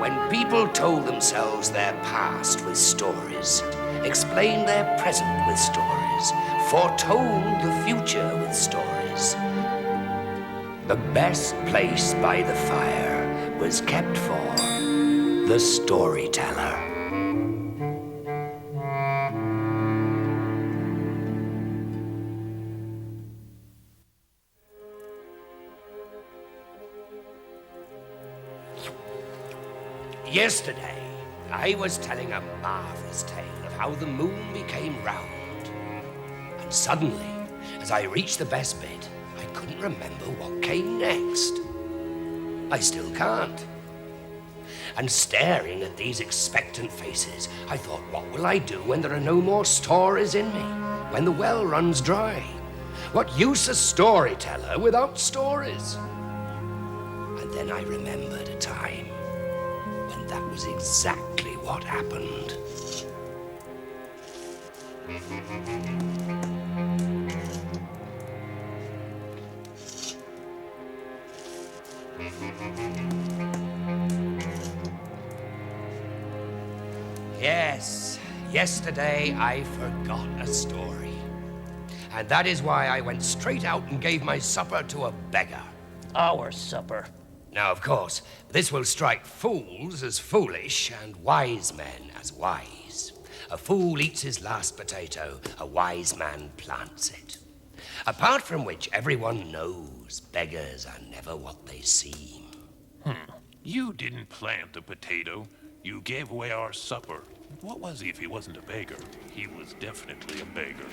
when people told themselves their past with stories, explained their present with stories, foretold the future with stories. The best place by the fire was kept for the storyteller. Yesterday, I was telling a marvelous tale of how the moon became round. And suddenly, as I reached the best bit, I couldn't remember what came next. I still can't. And staring at these expectant faces, I thought, what will I do when there are no more stories in me? When the well runs dry? What use a storyteller without stories? And then I remembered a time when that was exactly what happened. Yes, yesterday I forgot a story. And that is why I went straight out and gave my supper to a beggar. Our supper. Now, of course, this will strike fools as foolish and wise men as wise. A fool eats his last potato, a wise man plants it. Apart from which, everyone knows beggars are never what they seem. You didn't plant a potato. You gave away our supper. What was he if he wasn't a beggar? He was definitely a beggar.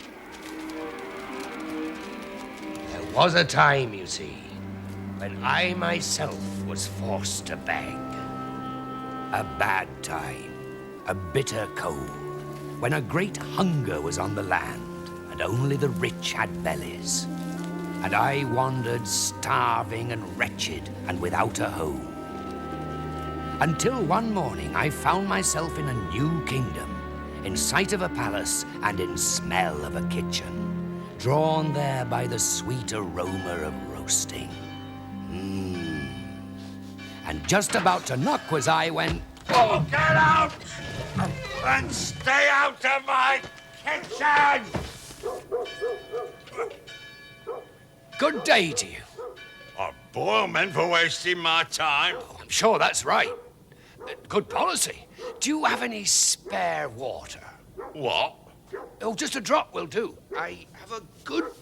There was a time, you see, when I myself was forced to beg. A bad time, a bitter cold, when a great hunger was on the land, and only the rich had bellies. And I wandered starving and wretched and without a home. Until one morning I found myself in a new kingdom, in sight of a palace and in smell of a kitchen, drawn there by the sweet aroma of roasting. And just about to knock was I when... Oh, get out! And stay out of my kitchen! Good day to you. I boil men for wasting my time. Oh, I'm sure that's right. Good policy. Do you have any spare water? What? Oh, just a drop will do. I have a good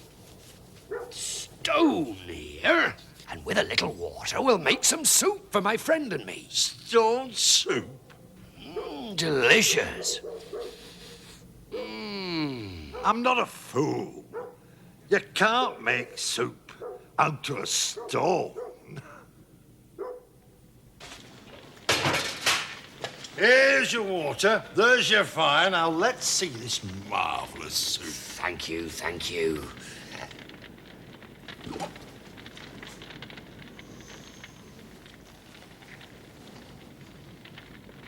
stone here. And with a little water, we'll make some soup for my friend and me. Stone soup? Delicious. I'm not a fool. You can't make soup out of a stone. Here's your water. There's your fire. Now let's see this marvelous soup. Thank you, thank you.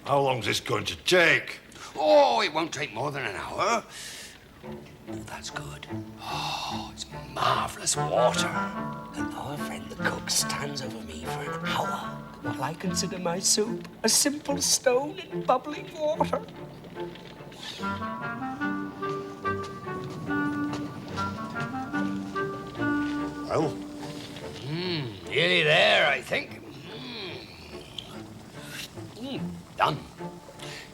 How long's this going to take? Oh, it won't take more than an hour. Oh, that's good. Oh, it's marvelous water. And our friend the cook stands over me for an hour while I consider my soup a simple stone in bubbling water. Well? Nearly there, I think. Done.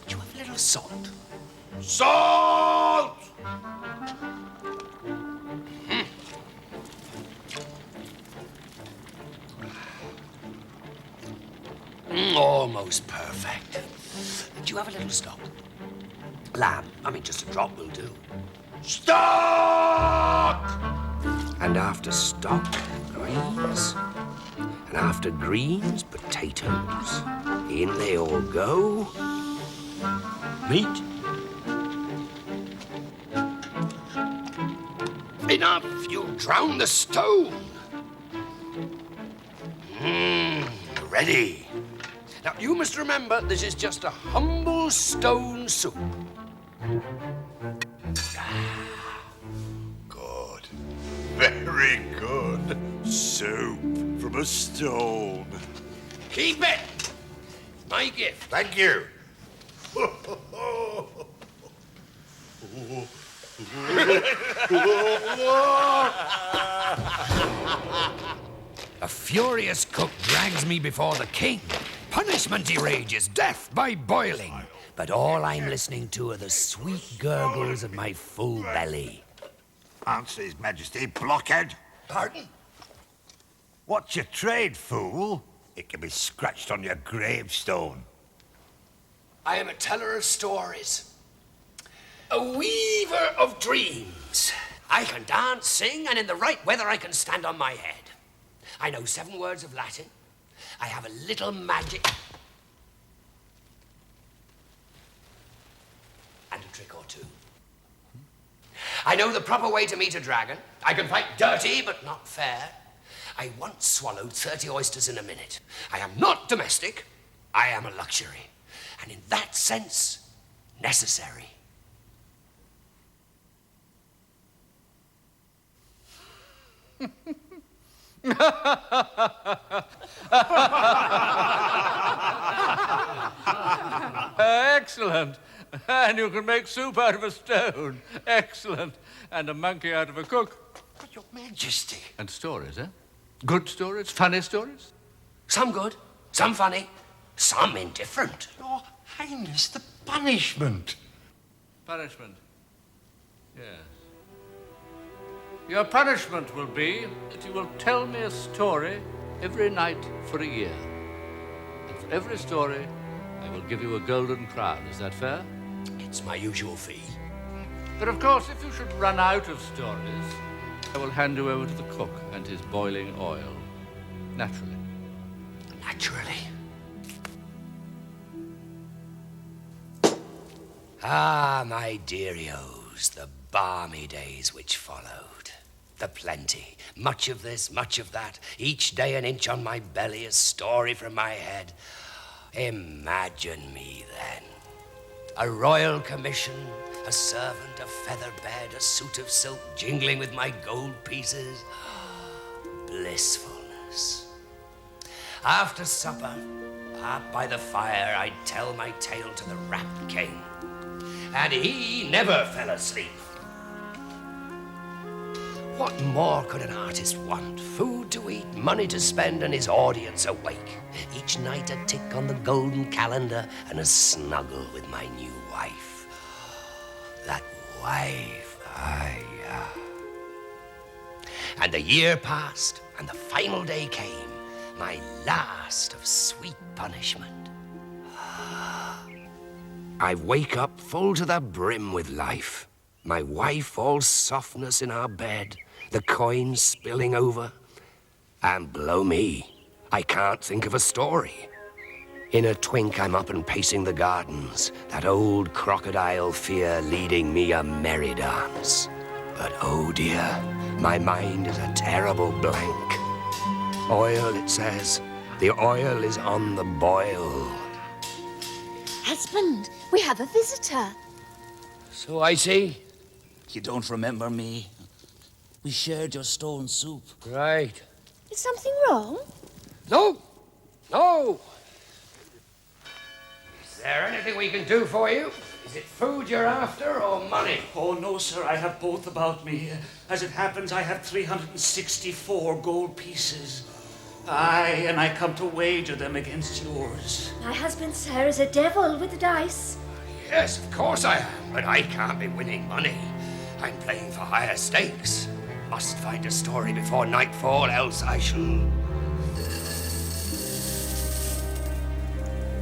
Do you have a little salt? Salt! Almost perfect. Do you have a little stock? Lamb. I mean, just a drop will do. Stock! And after stock, greens. And after greens, potatoes. In they all go. Meat. Enough, you'll drown the stone. Ready. Now, you must remember, this is just a humble stone soup. Good. Very good. Soup from a stone. Keep it. My gift. Thank you. A furious cook drags me before the king. Punishment he rages, death by boiling. But all I'm listening to are the sweet gurgles of my full belly. Answer His Majesty, blockhead. Pardon? What's your trade, fool? It can be scratched on your gravestone. I am a teller of stories. A weaver of dreams. I can dance, sing, and in the right weather I can stand on my head. I know 7 words of Latin. I have a little magic. And a trick or two. I know the proper way to meet a dragon. I can fight dirty, but not fair. I once swallowed 30 oysters in a minute. I am not domestic. I am a luxury. And in that sense, necessary. Excellent. And you can make soup out of a stone. Excellent. And a monkey out of a cook. But Your Majesty. And stories, eh? Good stories? Funny stories? Some good, some funny, some indifferent. Your Highness, the punishment. Punishment. Yes. Your punishment will be that you will tell me a story every night for a year. And for every story, I will give you a golden crown. Is that fair? It's my usual fee. But of course, if you should run out of stories, I will hand you over to the cook and his boiling oil. Naturally. Naturally. Ah, my dearios, the balmy days which followed. The plenty, much of this, much of that, each day an inch on my belly, a story from my head. Imagine me then. A royal commission, a servant, a feather bed, a suit of silk jingling with my gold pieces. Blissfulness. After supper, up by the fire, I'd tell my tale to the rapt king. And he never fell asleep. What more could an artist want? Food to eat, money to spend, and his audience awake. Each night a tick on the golden calendar and a snuggle with my new wife. That wife, And the year passed, and the final day came, my last of sweet punishment. I wake up full to the brim with life. My wife all softness in our bed, the coins spilling over. And blow me, I can't think of a story. In a twink, I'm up and pacing the gardens, that old crocodile fear leading me a merry dance. But oh dear, my mind is a terrible blank. Oil, it says. The oil is on the boil. Husband, we have a visitor. So I see. You don't remember me? We shared your stone soup. Right. Is something wrong? No! No! Is there anything we can do for you? Is it food you're after or money? Oh, no, sir. I have both about me. As it happens, I have 364 gold pieces. Aye, and I come to wager them against yours. My husband, sir, is a devil with the dice. Yes, of course I am, but I can't be winning money. I'm playing for higher stakes. Must find a story before nightfall, else I shall...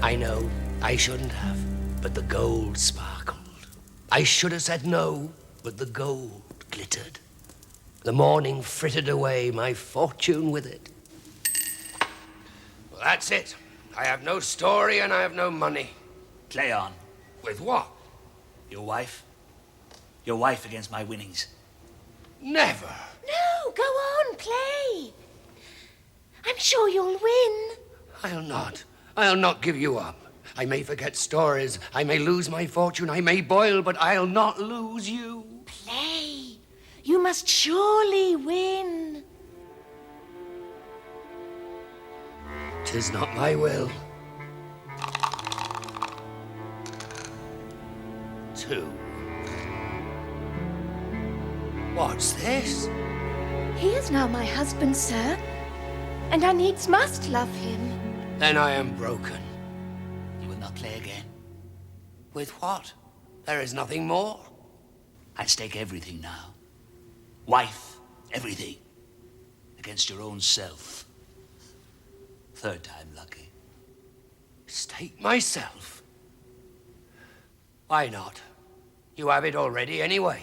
I know, I shouldn't have, but the gold sparkled. I should have said no, but the gold glittered. The morning frittered away my fortune with it. Well, that's it. I have no story and I have no money. Play on. With what? Your wife? Your wife against my winnings. Never. No, go on, play. I'm sure you'll win. I'll not. I'll not give you up. I may forget stories. I may lose my fortune. I may boil, but I'll not lose you. Play. You must surely win. 'Tis not my will. too. What's this? He is now my husband, sir, and I needs must love him. Then I am broken. You will not play again. With what? There is nothing more. I stake everything now. Wife, everything. Against your own self. Third time lucky. Stake myself? Why not? You have it already anyway.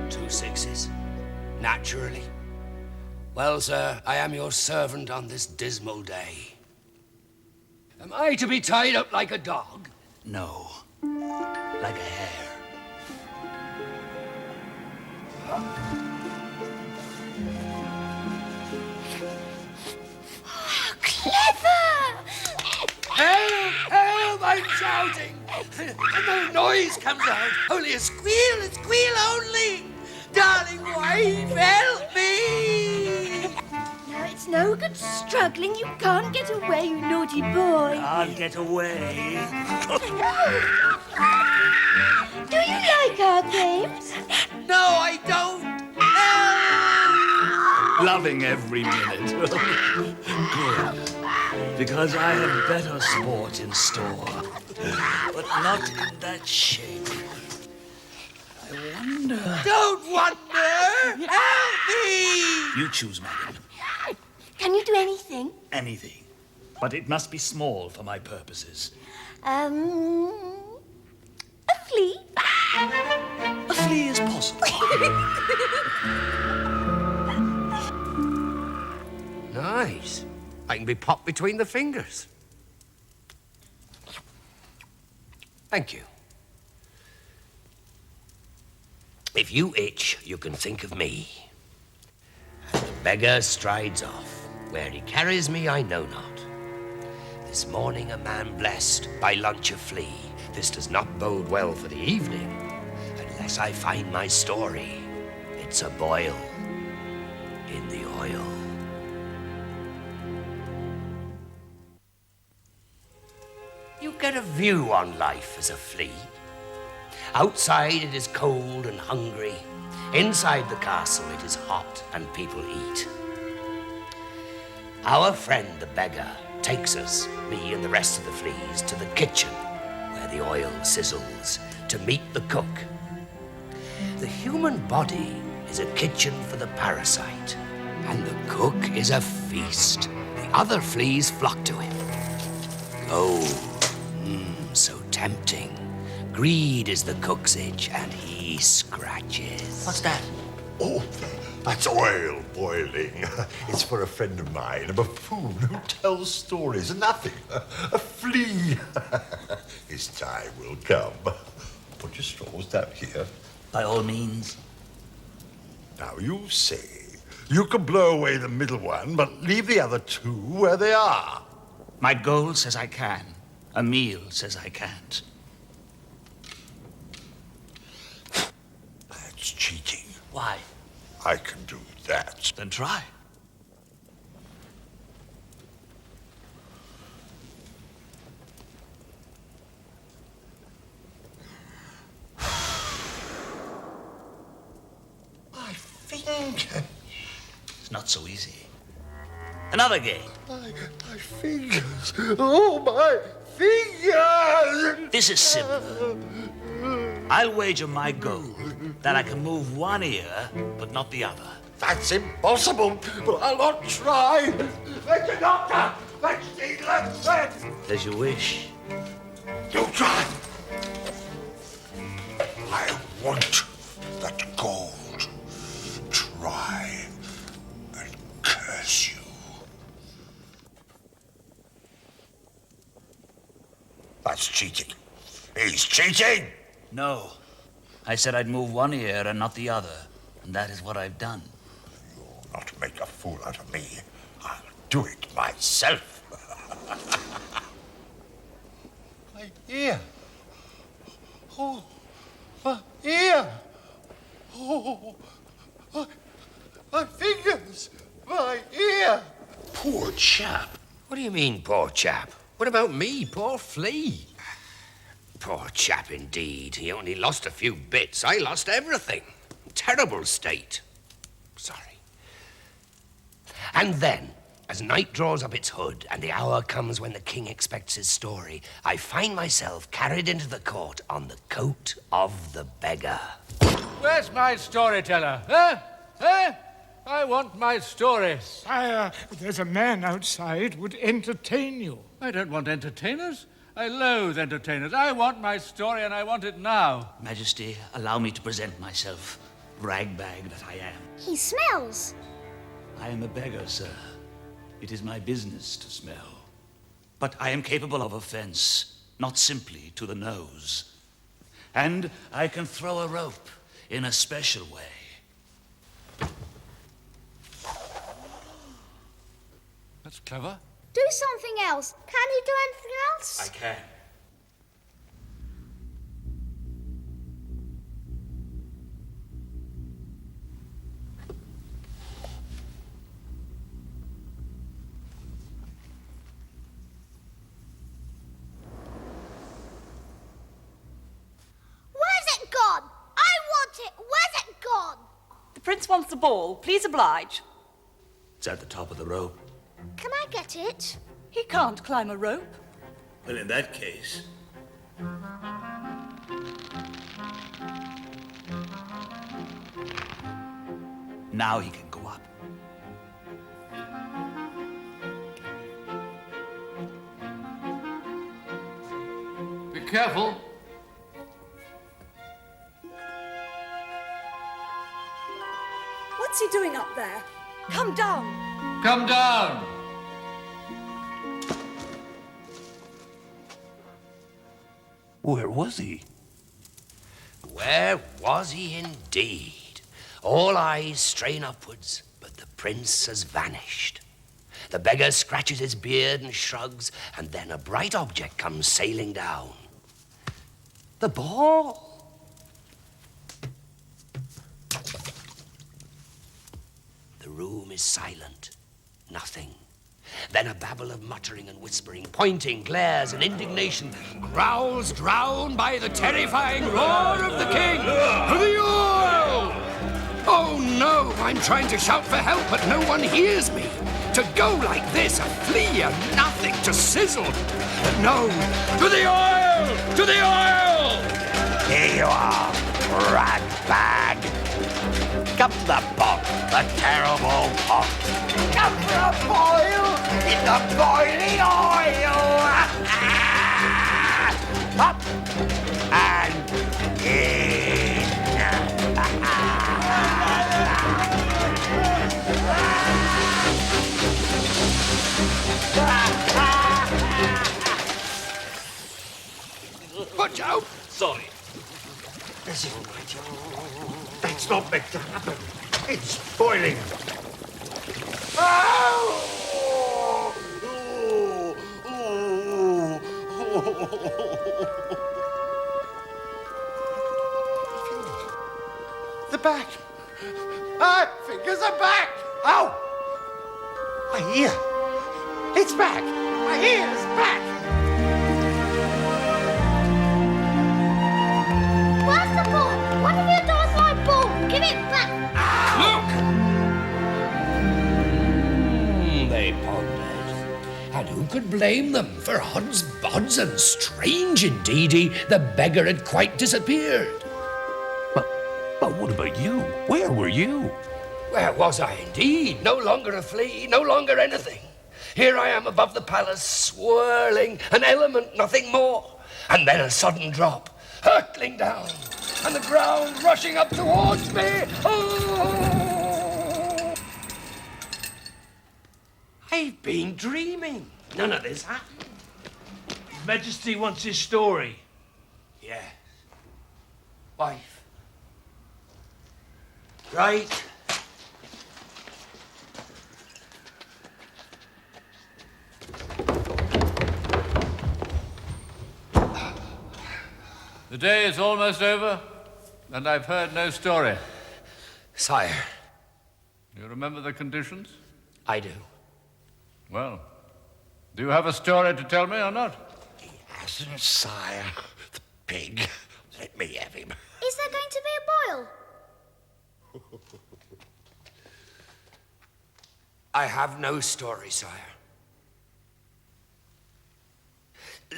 Two sixes. Naturally. Well, sir, I am your servant on this dismal day. Am I to be tied up like a dog? No. Like a hare. Clever! Help! Help! I'm shouting! And no noise comes out. Only a squeal only! Darling wife, help me! Now, it's no good struggling. You can't get away, you naughty boy. I'll get away. Do you like our games? No, I don't! Loving every minute. Good. Because I have better sport in store. But not in that shape. I wonder... Don't wonder! Help me! You choose, madam. Can you do anything? Anything. But it must be small for my purposes. A flea? A flea is possible. Nice. I can be popped between the fingers. Thank you. If you itch, you can think of me. And the beggar strides off. Where he carries me, I know not. This morning a man blessed, by lunch a flea. This does not bode well for the evening, unless I find my story. It's a boil in the oil. You get a view on life as a flea. Outside it is cold and hungry. Inside the castle it is hot and people eat. Our friend the beggar takes us, me and the rest of the fleas, to the kitchen where the oil sizzles to meet the cook. The human body is a kitchen for the parasite, and the cook is a feast. The other fleas flock to him. So tempting. Greed is the cook's itch, and he scratches. What's that? Oh, that's oil boiling. It's for a friend of mine, a buffoon who tells stories. Nothing. A flea. His time will come. Put your straws down here. By all means. Now, you say you can blow away the middle one, but leave the other two where they are. My goal says I can. A meal says I can't. That's cheating. Why? I can do that. Then try. My finger. It's not so easy. Another game. My fingers. Oh, my fingers. This is simple. I'll wager my gold that I can move one ear, but not the other. That's impossible, but I'll not try. Let the doctor. Let's see, As you wish. You try. I want that gold. Try and curse you. That's cheating. He's cheating. No. I said I'd move one ear and not the other, and that is what I've done. You'll not make a fool out of me. I'll do it myself. My ear. Oh, my ear. Oh, chap. What do you mean, poor chap? What about me, poor flea? Poor chap indeed. He only lost a few bits. I lost everything. Terrible state. Sorry. And then, as night draws up its hood and the hour comes when the king expects his story, I find myself carried into the court on the coat of the beggar. Where's my storyteller? Huh? Huh? I want my story. Sire, there's a man outside would entertain you. I don't want entertainers. I loathe entertainers. I want my story, and I want it now. Majesty, allow me to present myself, ragbag that I am. He smells. I am a beggar, sir. It is my business to smell. But I am capable of offense, not simply to the nose. And I can throw a rope in a special way. That's clever. Do something else. Can you do anything else? I can. Where's it gone? I want it. Where's it gone? The prince wants the ball. Please oblige. It's at the top of the rope. Can I get it? He can't climb a rope. Well, in that case... Now he can go up. Be careful. What's he doing up there? Come down. Come down. Where was he? Where was he indeed? All eyes strain upwards, but the prince has vanished. The beggar scratches his beard and shrugs, and then a bright object comes sailing down. The ball. The room is silent. Nothing. Then a babble of muttering and whispering, pointing, glares, and indignation, growls drowned by the terrifying roar of the king. To the oil! Oh no, I'm trying to shout for help, but no one hears me. To go like this, a flea, a nothing, to sizzle. But no, to the oil! To the oil! Here you are, ratbag. Come to the pot, the terrible pot. Come for a boil in the boiling oil. Up and in. Watch out! Sorry. Is it right? That's not meant to happen. It's boiling. The back. Ah, fingers are back. Ow! My ear. It's back. My ear's back. Where's the ball? What have you done with my ball? Give it back. They pondered. And who could blame them? For odds, bods, and strange indeedy, the beggar had quite disappeared. But what about you? Where were you? Where was I indeed? No longer a flea, no longer anything. Here I am above the palace, swirling, an element, nothing more. And then a sudden drop, hurtling down, and the ground rushing up towards me. Oh! I've been dreaming. None of this happened. His Majesty wants his story. Yes. Wife. Right. The day is almost over, and I've heard no story. Sire, You remember the conditions? I do. Well, do you have a story to tell me or not? He hasn't, sire. The pig. Let me have him. Is there going to be a boil? I have no story, sire.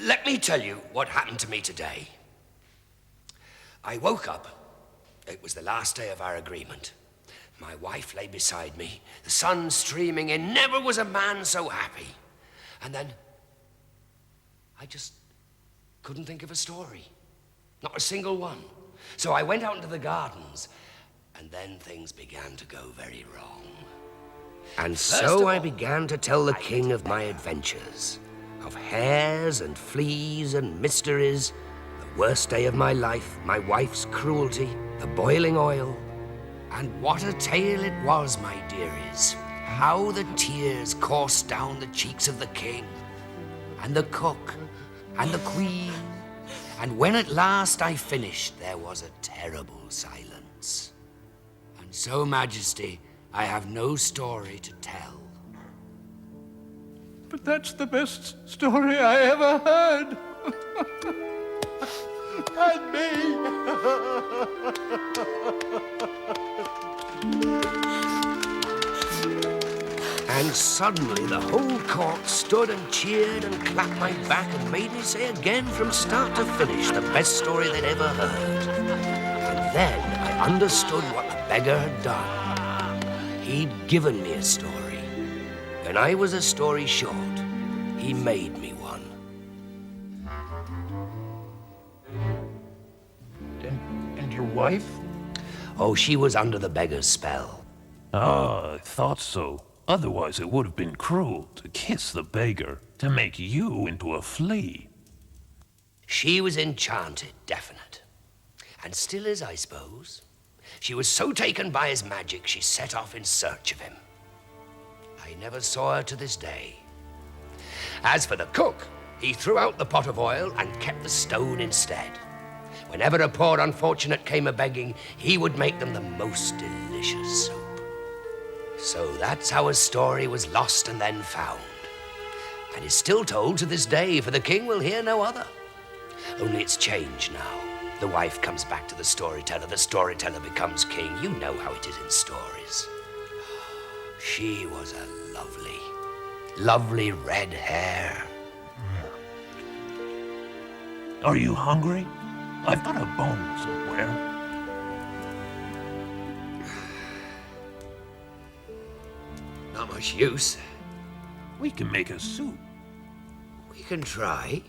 Let me tell you what happened to me today. I woke up. It was the last day of our agreement. My wife lay beside me, the sun streaming in. Never was a man so happy. And then I just couldn't think of a story. Not a single one. So I went out into the gardens, and then things began to go very wrong. And so I began to tell the king of my adventures, of hares and fleas and mysteries, the worst day of my life, my wife's cruelty, the boiling oil. And what a tale it was, my dearies. How the tears coursed down the cheeks of the king, and the cook, and the queen. And when at last I finished, there was a terrible silence. And so, Majesty, I have no story to tell. But that's the best story I ever heard. And And suddenly the whole court stood and cheered and clapped my back and made me say again from start to finish the best story they'd ever heard. And then I understood what the beggar had done. He'd given me a story. When I was a story short, he made me one. And your wife? Oh, she was under the beggar's spell. Ah, I thought so. Otherwise it would have been cruel to kiss the beggar, to make you into a flea. She was enchanted, definite. And still is, I suppose. She was so taken by his magic, she set off in search of him. I never saw her to this day. As for the cook, he threw out the pot of oil and kept the stone instead. Whenever a poor unfortunate came a-begging, he would make them the most delicious soup. So that's how a story was lost and then found. And is still told to this day, for the king will hear no other. Only it's changed now. The wife comes back to the storyteller becomes king. You know how it is in stories. She was a lovely red hair. Are you hungry? I've got a bone somewhere. Not much use. We can make a soup. We can try.